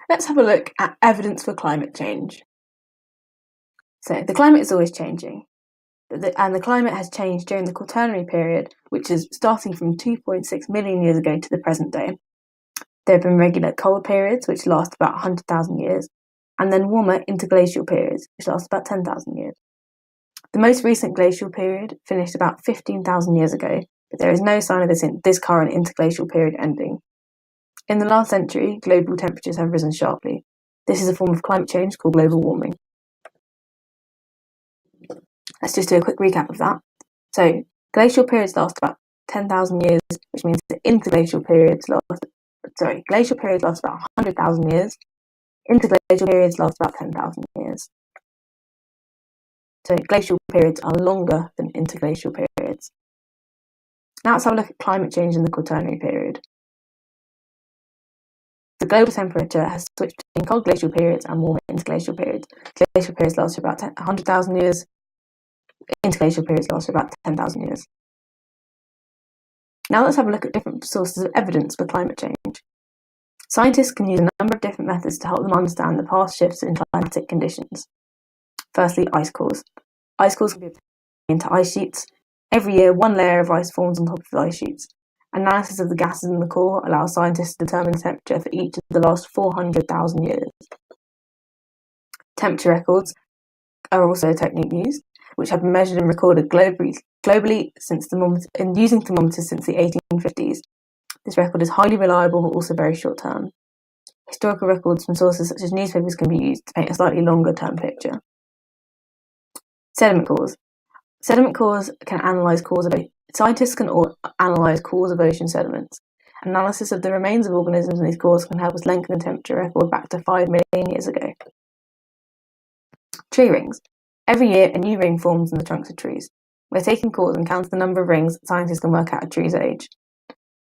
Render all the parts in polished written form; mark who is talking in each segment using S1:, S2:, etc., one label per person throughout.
S1: Let's have a look at evidence for climate change. So the climate is always changing, and the climate has changed during the Quaternary period, which is starting from 2.6 million years ago to the present day. There have been regular cold periods, which last about 100,000 years, and then warmer interglacial periods, which last about 10,000 years. The most recent glacial period finished about 15,000 years ago, but there is no sign of this current interglacial period ending. In the last century, global temperatures have risen sharply. This is a form of climate change called global warming. Let's just do a quick recap of that. So, glacial periods last about 10,000 years, which means that glacial periods last about 100,000 years. Interglacial periods last about 10,000 years. So glacial periods are longer than interglacial periods. Now let's have a look at climate change in the Quaternary period. The global temperature has switched between cold glacial periods and warmer interglacial periods. Glacial periods last for about 100,000 years. Interglacial periods last for about 10,000 years. Now let's have a look at different sources of evidence for climate change. Scientists can use a number of different methods to help them understand the past shifts in climatic conditions. Firstly, ice cores. Ice cores can be obtained into ice sheets. Every year, one layer of ice forms on top of the ice sheets. Analysis of the gases in the core allows scientists to determine the temperature for each of the last 400,000 years. Temperature records are also a technique used, which have been measured and recorded globally using thermometers since the 1850s. This record is highly reliable but also very short-term. Historical records from sources such as newspapers can be used to paint a slightly longer-term picture. Sediment cores. Sediment cores can analyse cores of Scientists can analyse cores of ocean sediments. Analysis of the remains of organisms in these cores can help us lengthen the temperature record back to 5 million years ago. Tree rings. Every year, a new ring forms in the trunks of trees. By taking cores and counting the number of rings, scientists can work out a tree's age.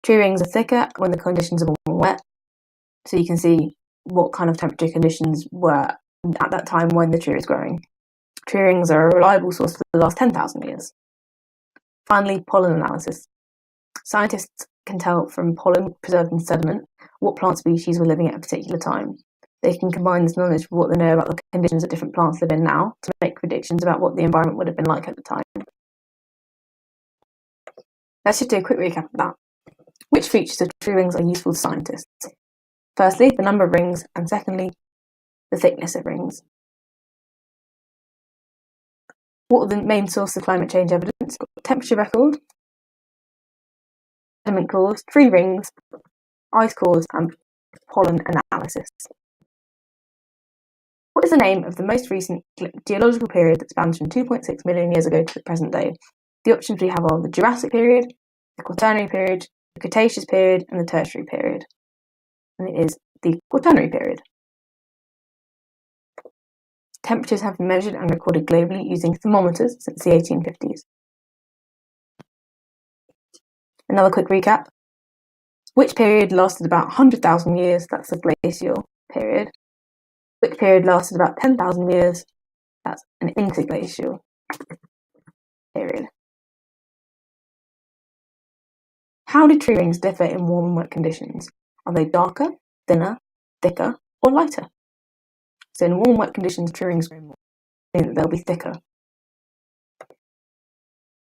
S1: Tree rings are thicker when the conditions are warm and wet, so you can see what kind of temperature conditions were at that time when the tree was growing. Tree rings are a reliable source for the last 10,000 years. Finally, pollen analysis. Scientists can tell from pollen preserved in sediment what plant species were living at a particular time. They can combine this knowledge with what they know about the conditions that different plants live in now to make predictions about what the environment would have been like at the time. Let's just do a quick recap of that. Which features of tree rings are useful to scientists? Firstly, the number of rings, and secondly, the thickness of rings. What are the main sources of climate change evidence? Temperature record, sediment cores, tree rings, ice cores, and pollen analysis. What is the name of the most recent geological period that spans from 2.6 million years ago to the present day? The options we have are the Jurassic period, the Quaternary period, the Cretaceous period, and the Tertiary period. And it is the Quaternary period. Temperatures have been measured and recorded globally using thermometers since the 1850s. Another quick recap. Which period lasted about 100,000 years? That's the glacial period. Which period lasted about 10,000 years? That's an interglacial period. How do tree rings differ in warm and wet conditions? Are they darker, thinner, thicker, or lighter? So in warm, wet conditions, tree rings they'll be thicker.